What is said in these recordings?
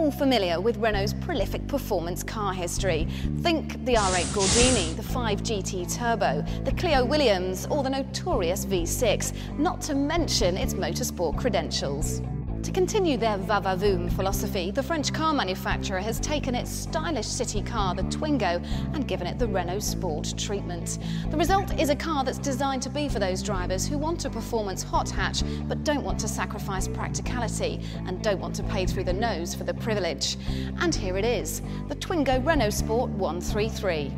all familiar with Renault's prolific performance car history. Think the R8 Gordini, the 5 GT Turbo, the Clio Williams or the notorious V6, not to mention its motorsport credentials. To continue their va-va-voom philosophy, the French car manufacturer has taken its stylish city car, the Twingo, and given it the Renaultsport treatment. The result is a car that's designed to be for those drivers who want a performance hot hatch but don't want to sacrifice practicality and don't want to pay through the nose for the privilege. And here it is, the Twingo Renaultsport 133.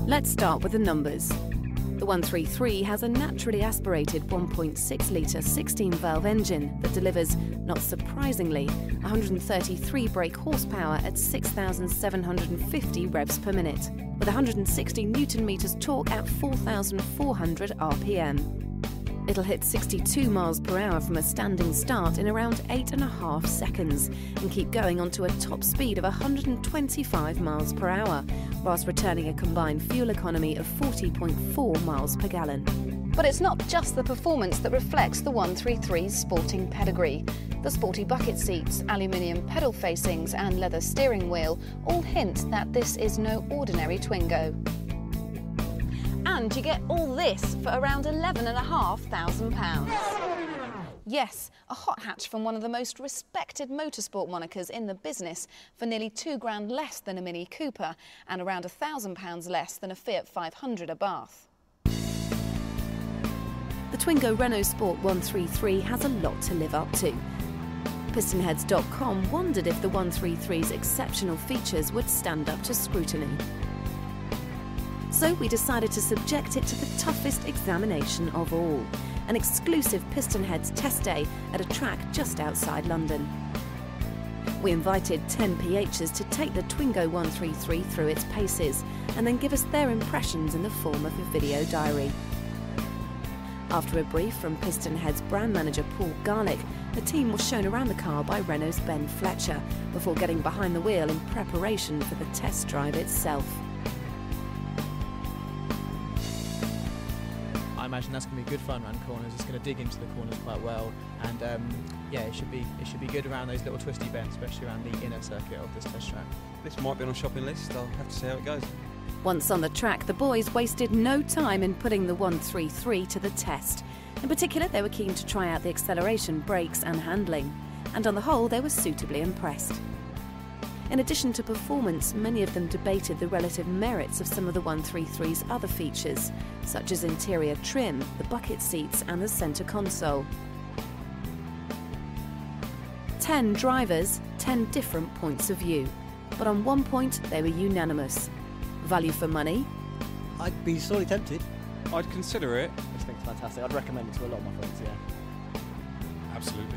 Let's start with the numbers. The 133 has a naturally aspirated 1.6-litre 16-valve engine that delivers, not surprisingly, 133 brake horsepower at 6,750 revs per minute, with 160 Newton-meters torque at 4,400 RPM. It'll hit 62 miles per hour from a standing start in around 8.5 seconds and keep going onto a top speed of 125 miles per hour, whilst returning a combined fuel economy of 40.4 miles per gallon. But it's not just the performance that reflects the 133's sporting pedigree. The sporty bucket seats, aluminium pedal facings and leather steering wheel all hint that this is no ordinary Twingo. And you get all this for around £11,500. Yes, a hot hatch from one of the most respected motorsport monikers in the business for nearly £2,000 less than a Mini Cooper and around £1,000 less than a Fiat 500 Abarth. The Twingo Renaultsport 133 has a lot to live up to. Pistonheads.com wondered if the 133's exceptional features would stand up to scrutiny. So we decided to subject it to the toughest examination of all, an exclusive Pistonheads test day at a track just outside London. We invited 10 PHs to take the Twingo 133 through its paces and then give us their impressions in the form of a video diary. After a brief from Pistonheads brand manager Paul Garlick, the team was shown around the car by Renault's Ben Fletcher before getting behind the wheel in preparation for the test drive itself. I imagine that's going to be good fun around corners. It's going to dig into the corners quite well, and yeah, it should be good around those little twisty bends, especially around the inner circuit of this test track. This might be on a shopping list. I'll have to see how it goes. Once on the track, the boys wasted no time in putting the 133 to the test. In particular, they were keen to try out the acceleration, brakes and handling, and on the whole, they were suitably impressed. In addition to performance, many of them debated the relative merits of some of the 133's other features, such as interior trim, the bucket seats and the centre console. 10 drivers, 10 different points of view. But on one point, they were unanimous. Value for money? I'd be sorely tempted. I'd consider it. This thing's fantastic. I'd recommend it to a lot of my friends, yeah. Absolutely.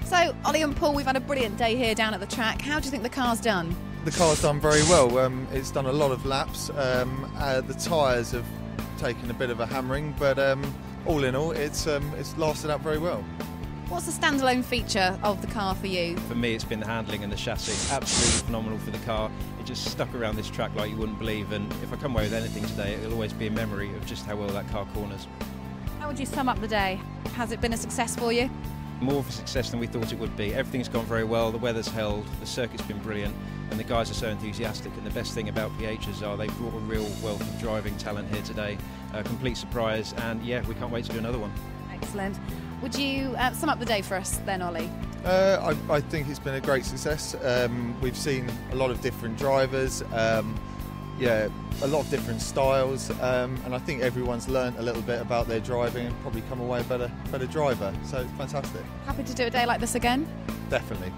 So, Ollie and Paul, we've had a brilliant day here down at the track. How do you think the car's done? The car's done very well. It's done a lot of laps. The tyres have taken a bit of a hammering, but all in all, it's lasted up very well. What's the standalone feature of the car for you? For me, it's been the handling and the chassis. Absolutely phenomenal for the car. It just stuck around this track like you wouldn't believe, and if I come away with anything today, it'll always be a memory of just how well that car corners. How would you sum up the day? Has it been a success for you? More of a success than we thought it would be. Everything's gone very well, the weather's held, the circuit's been brilliant, and the guys are so enthusiastic, and the best thing about PHs are they've brought a real wealth of driving talent here today. A complete surprise, and yeah, we can't wait to do another one. Excellent. Would you sum up the day for us then, Ollie? I think it's been a great success. We've seen a lot of different drivers, yeah, a lot of different styles, and I think everyone's learnt a little bit about their driving and probably come away a better driver, so it's fantastic. Happy to do a day like this again? Definitely.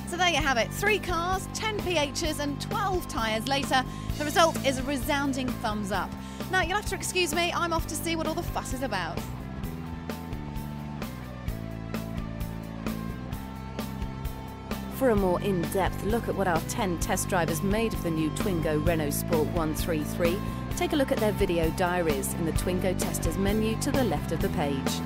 So there you have it, 3 cars, 10 PHs and 12 tyres later. The result is a resounding thumbs up. Now you'll have to excuse me, I'm off to see what all the fuss is about. For a more in-depth look at what our 10 test drivers made of the new Twingo Renaultsport 133, take a look at their video diaries in the Twingo Testers menu to the left of the page.